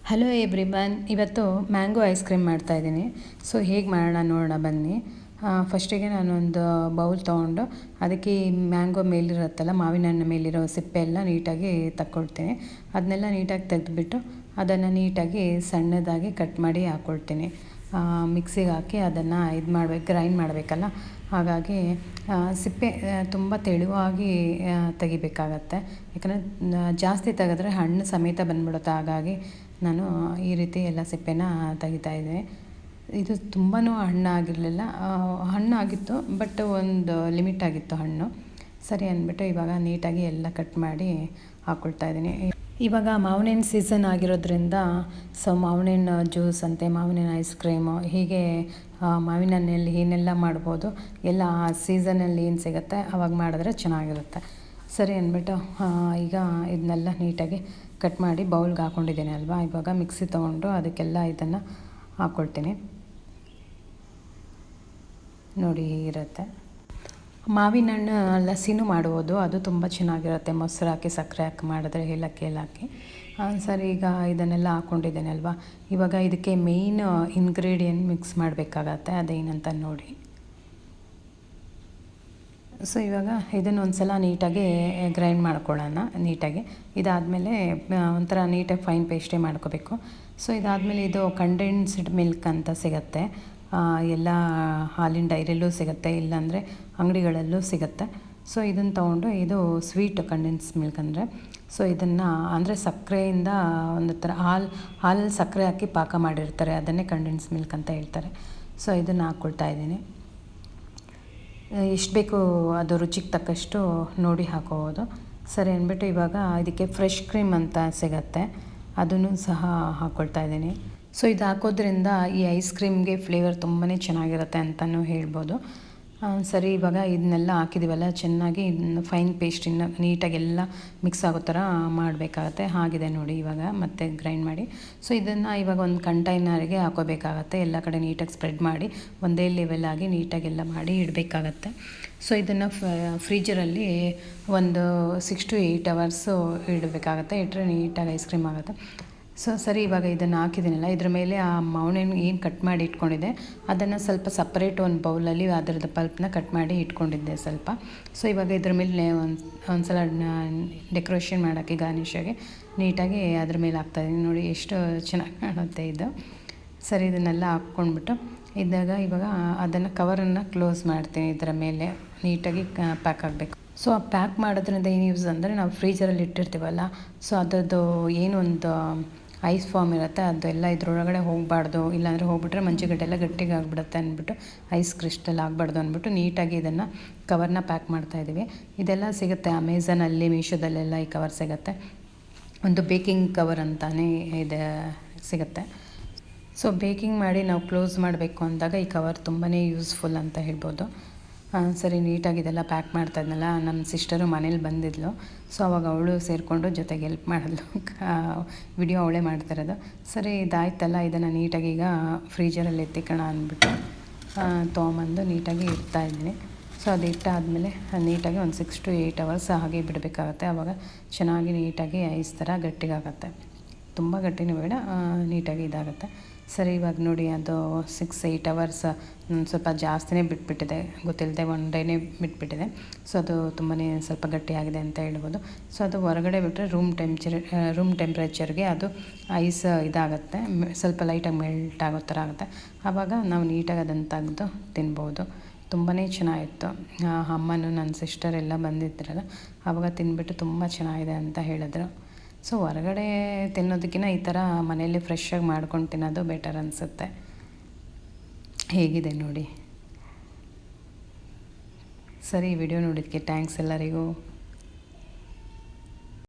Hello everyone, ಇವತ್ತು mango ice cream ಮಾಡ್ತಾಯಿದ್ದೀನಿ. So ಹೇಗೆ ಮಾಡೋಣ ನೋಡೋಣ ಬನ್ನಿ. ಫಸ್ಟಿಗೆ ನಾನೊಂದು ಬೌಲ್ ತೊಗೊಂಡು ಅದಕ್ಕೆ ಈ ಮ್ಯಾಂಗೋ ಮೇಲಿರುತ್ತಲ್ಲ, ಮಾವಿನ ಹಣ್ಣು ಮೇಲಿರೋ ಸಿಪ್ಪೆ ಎಲ್ಲ ನೀಟಾಗಿ ತಕ್ಕೊಳ್ತೀನಿ. ಅದನ್ನೆಲ್ಲ ನೀಟಾಗಿ ತೆಗೆದುಬಿಟ್ಟು ಅದನ್ನು ನೀಟಾಗಿ ಸಣ್ಣದಾಗಿ ಕಟ್ ಮಾಡಿ ಹಾಕ್ಕೊಳ್ತೀನಿ. ಮಿಕ್ಸಿಗೆ ಹಾಕಿ ಅದನ್ನು ಗ್ರೈಂಡ್ ಮಾಡಬೇಕಲ್ಲ, ಹಾಗಾಗಿ ಸಿಪ್ಪೆ ತುಂಬ ತೆಳುವಾಗಿ ತೆಗಿಬೇಕಾಗತ್ತೆ. ಯಾಕಂದರೆ ಜಾಸ್ತಿ ತೆಗೆದ್ರೆ ಹಣ್ಣು ಸಮೇತ ಬಂದ್ಬಿಡುತ್ತೆ. ಹಾಗಾಗಿ ನಾನು ಈ ರೀತಿ ಎಲ್ಲ ಸಿಪ್ಪೆನ ತೆಗಿತಾಯಿದ್ದೆ. ಇದು ತುಂಬಾ ಹಣ್ಣಾಗಿರಲಿಲ್ಲ, ಹಣ್ಣಾಗಿತ್ತು, ಬಟ್ ಒಂದು ಲಿಮಿಟ್ ಆಗಿತ್ತು ಹಣ್ಣು. ಸರಿ ಅಂದ್ಬಿಟ್ಟು ಇವಾಗ ನೀಟಾಗಿ ಎಲ್ಲ ಕಟ್ ಮಾಡಿ ಹಾಕ್ಕೊಳ್ತಾಯಿದ್ದೀನಿ. ಇವಾಗ ಮಾವಿನ ಹಣ್ಣು ಸೀಸನ್ ಆಗಿರೋದ್ರಿಂದ ಸೊ ಮಾವಿನ ಹಣ್ಣು ಜ್ಯೂಸ್ ಅಂತೆ, ಮಾವಿನ ಹಣ್ಣು ಐಸ್ ಕ್ರೀಮು, ಹೀಗೆ ಮಾವಿನ ಹಣ್ಣಲ್ಲಿ ಏನೆಲ್ಲ ಮಾಡ್ಬೋದು, ಎಲ್ಲ ಆ ಸೀಸನಲ್ಲಿ ಏನು ಸಿಗುತ್ತೆ ಅವಾಗ ಮಾಡಿದ್ರೆ ಚೆನ್ನಾಗಿರುತ್ತೆ. ಸರಿ ಅಂದ್ಬಿಟ್ಟು ಈಗ ಇದನ್ನೆಲ್ಲ ನೀಟಾಗಿ ಕಟ್ ಮಾಡಿ ಬೌಲ್ಗೆ ಹಾಕ್ಕೊಂಡಿದ್ದೀನಿ ಅಲ್ವಾ. ಇವಾಗ ಮಿಕ್ಸಿ ತೊಗೊಂಡು ಅದಕ್ಕೆಲ್ಲ ಇದನ್ನು ಹಾಕ್ಕೊಳ್ತೀನಿ. ನೋಡಿ ಇರುತ್ತೆ. ಮಾವಿನ ಹಣ್ಣು ಲಸ್ಸಿನೂ ಮಾಡ್ಬೋದು, ಅದು ತುಂಬ ಚೆನ್ನಾಗಿರುತ್ತೆ. ಮೊಸರು ಹಾಕಿ ಸಕ್ಕರೆ ಹಾಕಿ ಮಾಡಿದ್ರೆ, ಏಲಕ್ಕಿ ಹಾಕಿ. ಸರಿ, ಈಗ ಇದನ್ನೆಲ್ಲ ಹಾಕ್ಕೊಂಡಿದ್ದೇನೆ ಅಲ್ವಾ. ಇವಾಗ ಇದಕ್ಕೆ ಮೇಯ್ನ್ ಇಂಗ್ರೀಡಿಯೆಂಟ್ ಮಿಕ್ಸ್ ಮಾಡಬೇಕಾಗತ್ತೆ, ಅದೇನಂತ ನೋಡಿ. ಸೊ ಇವಾಗ ಇದನ್ನು ಒಂದು ಸಲ ನೀಟಾಗಿ ಗ್ರೈಂಡ್ ಮಾಡ್ಕೊಳ್ಳೋಣ ನೀಟಾಗಿ. ಇದಾದಮೇಲೆ ಒಂಥರ ನೀಟಾಗಿ ಫೈನ್ ಪೇಸ್ಟೇ ಮಾಡ್ಕೋಬೇಕು. ಸೊ ಇದಾದಮೇಲೆ ಇದು ಕಂಡೆನ್ಸ್ಡ್ ಮಿಲ್ಕ್ ಅಂತ ಸಿಗುತ್ತೆ, ಎಲ್ಲ ಹಾಲಿನ ಡೈರಿಯಲ್ಲೂ ಸಿಗುತ್ತೆ, ಇಲ್ಲಾಂದರೆ ಅಂಗಡಿಗಳಲ್ಲೂ ಸಿಗುತ್ತೆ. ಸೊ ಇದನ್ನು ತೊಗೊಂಡು, ಇದು ಸ್ವೀಟ್ ಕಂಡೆನ್ಸ್ ಮಿಲ್ಕ್ ಅಂದರೆ. ಸೊ ಇದನ್ನು ಅಂದರೆ ಸಕ್ಕರೆಯಿಂದ ಒಂದು ಥರ ಹಾಲಲ್ಲಿ ಸಕ್ಕರೆ ಹಾಕಿ ಪಾಕ ಮಾಡಿರ್ತಾರೆ, ಅದನ್ನೇ ಕಂಡೆನ್ಸ್ ಮಿಲ್ಕ್ ಅಂತ ಹೇಳ್ತಾರೆ. ಸೊ ಇದನ್ನು ಹಾಕ್ಕೊಳ್ತಾ ಇದ್ದೀನಿ. ಎಷ್ಟು ಬೇಕು ಅದು ರುಚಿಗೆ ತಕ್ಕಷ್ಟು ನೋಡಿ ಹಾಕೋಬೋದು. ಸರಿ ಅಂದ್ಬಿಟ್ಟು ಇವಾಗ ಇದಕ್ಕೆ ಫ್ರೆಶ್ ಕ್ರೀಮ್ ಅಂತ ಸಿಗತ್ತೆ, ಅದನ್ನು ಸಹ ಹಾಕ್ಕೊಳ್ತಾ ಇದ್ದೀನಿ. ಸೊ ಇದು ಹಾಕೋದ್ರಿಂದ ಈ ಐಸ್ ಕ್ರೀಮ್ಗೆ ಫ್ಲೇವರ್ ತುಂಬಾ ಚೆನ್ನಾಗಿರುತ್ತೆ ಅಂತಲೂ ಹೇಳ್ಬೋದು. ಸರಿ, ಇವಾಗ ಇದನ್ನೆಲ್ಲ ಹಾಕಿದ್ದೀವಲ್ಲ, ಚೆನ್ನಾಗಿ ಇದನ್ನು ಫೈನ್ ಪೇಸ್ಟಿನ ನೀಟಾಗಿ ಎಲ್ಲ ಮಿಕ್ಸ್ ಆಗೋ ಥರ ಮಾಡಬೇಕಾಗತ್ತೆ. ಆಗಿದೆ ನೋಡಿ ಇವಾಗ, ಮತ್ತೆ ಗ್ರೈಂಡ್ ಮಾಡಿ. ಸೊ ಇದನ್ನು ಇವಾಗ ಒಂದು ಕಂಟೈನರ್ಗೆ ಹಾಕೋಬೇಕಾಗತ್ತೆ, ಎಲ್ಲ ಕಡೆ ನೀಟಾಗಿ ಸ್ಪ್ರೆಡ್ ಮಾಡಿ ಒಂದೇ ಲೆವೆಲ್ ಆಗಿ ನೀಟಾಗೆಲ್ಲ ಮಾಡಿ ಇಡಬೇಕಾಗತ್ತೆ. ಸೊ ಇದನ್ನು ಫ್ರೀಜರಲ್ಲಿ ಒಂದು 6 to 8 hours ಇಡಬೇಕಾಗತ್ತೆ, ಇಟ್ಟರೆ ನೀಟಾಗಿ ಐಸ್ ಕ್ರೀಮ್ ಆಗುತ್ತೆ. ಸೊ ಸರಿ, ಇವಾಗ ಇದನ್ನು ಹಾಕಿದ್ದೀನಲ್ಲ, ಇದ್ರ ಮೇಲೆ ಆ ಮಾವಿನ ಹಣ್ಣು ಏನು ಕಟ್ ಮಾಡಿ ಇಟ್ಕೊಂಡಿದ್ದೆ ಅದನ್ನು ಸ್ವಲ್ಪ ಸಪ್ರೇಟ್ ಒಂದು ಬೌಲಲ್ಲಿ ಅದರದ್ದು ಪಲ್ಪ್ನ ಕಟ್ ಮಾಡಿ ಇಟ್ಕೊಂಡಿದ್ದೆ ಸ್ವಲ್ಪ. ಸೊ ಇವಾಗ ಇದ್ರ ಮೇಲೆ ಒಂದು ಸಲ ಡೆಕೋರೇಷನ್ ಮಾಡೋಕ್ಕೆ ಗಾರ್ನಿಷಾಗಿ ನೀಟಾಗಿ ಅದ್ರ ಮೇಲೆ ಹಾಕ್ತಾಯಿದ್ದೀನಿ. ನೋಡಿ ಎಷ್ಟು ಚೆನ್ನಾಗಿ ಕಾಣುತ್ತೆ ಇದು. ಸರಿ, ಇದನ್ನೆಲ್ಲ ಹಾಕ್ಕೊಂಡ್ಬಿಟ್ಟು ಇವಾಗ ಅದನ್ನು ಕವರನ್ನು ಕ್ಲೋಸ್ ಮಾಡ್ತೀನಿ. ಇದರ ಮೇಲೆ ನೀಟಾಗಿ ಪ್ಯಾಕ್ ಆಗಬೇಕು. ಸೊ ಆ ಪ್ಯಾಕ್ ಮಾಡೋದ್ರಿಂದ ಏನು ಯೂಸ್ ಅಂದರೆ, ನಾವು ಫ್ರೀಜರಲ್ಲಿ ಇಟ್ಟಿರ್ತೀವಲ್ಲ, ಸೊ ಅದರದ್ದು ಏನೊಂದು ಐಸ್ ಫಾರ್ಮ್ ಇರುತ್ತೆ ಅದೆಲ್ಲ ಇದ್ರೊಳಗಡೆ ಹೋಗಬಾರ್ದು, ಇಲ್ಲಾಂದರೆ ಹೋಗ್ಬಿಟ್ರೆ ಮಂಜುಗಡ್ಡೆ ಎಲ್ಲ ಗಟ್ಟಿಗೆ ಆಗಿಬಿಡುತ್ತೆ ಅಂದ್ಬಿಟ್ಟು, ಐಸ್ ಕ್ರಿಸ್ಟಲ್ ಆಗಬಾರ್ದು ಅಂದ್ಬಿಟ್ಟು ನೀಟಾಗಿ ಇದನ್ನು ಕವರ್ನ ಪ್ಯಾಕ್ ಮಾಡ್ತಾಯಿದ್ದೀವಿ. ಇದೆಲ್ಲ ಸಿಗುತ್ತೆ ಅಮೆಝಾನಲ್ಲಿ, ಮೀಶೋದಲ್ಲೆಲ್ಲ ಈ ಕವರ್ ಸಿಗುತ್ತೆ. ಒಂದು ಬೇಕಿಂಗ್ ಕವರ್ ಅಂತಲೇ ಇದೆ ಸಿಗುತ್ತೆ. ಸೊ ಬೇಕಿಂಗ್ ಮಾಡಿ ನಾವು ಕ್ಲೋಸ್ ಮಾಡಬೇಕು ಅಂದಾಗ ಈ ಕವರ್ ತುಂಬಾ ಯೂಸ್ಫುಲ್ ಅಂತ ಹೇಳ್ಬೋದು. ಸರಿ, ನೀಟಾಗಿ ಇದೆಲ್ಲ ಪ್ಯಾಕ್ ಮಾಡ್ತಾಯಿದ್ನಲ್ಲ, ನಮ್ಮ ಸಿಸ್ಟರು ಮನೇಲಿ ಬಂದಿದ್ಲು. ಸೊ ಅವಾಗ ಅವಳು ಸೇರಿಕೊಂಡು ಜೊತೆಗೆ ಹೆಲ್ಪ್ ಮಾಡಿದ್ಲು, ವಿಡಿಯೋ ಅವಳೇ ಮಾಡ್ತಿರೋದು. ಸರಿ, ಇದಾಯ್ತಲ್ಲ, ಇದನ್ನು ನೀಟಾಗಿ ಈಗ ಫ್ರೀಜರಲ್ಲಿ ಎತ್ತಿಕೋಣ ಅಂದ್ಬಿಟ್ಟು ತೊಗೊಂಬಂದು ನೀಟಾಗಿ ಇಡ್ತಾಯಿದ್ದೀನಿ. ಸೊ ಅದು ಇಟ್ಟಾದಮೇಲೆ ನೀಟಾಗಿ ಒಂದು 6 to 8 hours ಹಾಗೆ ಬಿಡಬೇಕಾಗತ್ತೆ. ಆವಾಗ ಚೆನ್ನಾಗಿ ನೀಟಾಗಿ ಐಸ್ ಥರ ಗಟ್ಟಿಗಾಗತ್ತೆ. ತುಂಬ ಗಟ್ಟಿನೂ ಬೇಡ, ನೀಟಾಗಿ ಇದಾಗುತ್ತೆ. ಸರಿ, ಇವಾಗ ನೋಡಿ ಅದು 6-8 hours ಸ್ವಲ್ಪ ಜಾಸ್ತಿನೇ ಬಿಟ್ಬಿಟ್ಟಿದೆ, ಗೊತ್ತಿಲ್ಲದೆ ಒನ್ ಡೇನೇ ಬಿಟ್ಬಿಟ್ಟಿದೆ. ಸೊ ಅದು ತುಂಬಾ ಸ್ವಲ್ಪ ಗಟ್ಟಿಯಾಗಿದೆ ಅಂತ ಹೇಳ್ಬೋದು. ಸೊ ಅದು ಹೊರಗಡೆ ಬಿಟ್ಟರೆ ರೂಮ್ ಟೆಂಪ್ರೇಚರ್ಗೆ ಅದು ಐಸ್ ಇದಾಗುತ್ತೆ, ಸ್ವಲ್ಪ ಲೈಟಾಗಿ ಮೆಲ್ಟ್ ಆಗೋ ಥರ ಆಗುತ್ತೆ. ಆವಾಗ ನಾವು ನೀಟಾಗಿ ಅದನ್ನು ತೆಗೆದು ತಿನ್ಬೋದು. ತುಂಬಾ ಚೆನ್ನಾಗಿತ್ತು. ಅಮ್ಮನೂ ನನ್ನ ಸಿಸ್ಟರ್ ಎಲ್ಲ ಬಂದಿದ್ರಲ್ಲ, ಆವಾಗ ತಿಂದ್ಬಿಟ್ಟು ತುಂಬ ಚೆನ್ನಾಗಿದೆ ಅಂತ ಹೇಳಿದ್ರು. ಸೊ ಹೊರಗಡೆ ತಿನ್ನೋದಕ್ಕಿಂತ ಈ ಥರ ಮನೆಯಲ್ಲಿ ಫ್ರೆಶ್ಶಾಗಿ ಮಾಡ್ಕೊಂಡು ತಿನ್ನೋದು ಬೆಟರ್ ಅನಿಸುತ್ತೆ. ಹೇಗಿದೆ ನೋಡಿ. ಸರಿ, ವಿಡಿಯೋ ನೋಡಿದ್ದಕ್ಕೆ ಥ್ಯಾಂಕ್ಸ್ ಎಲ್ಲರಿಗೂ.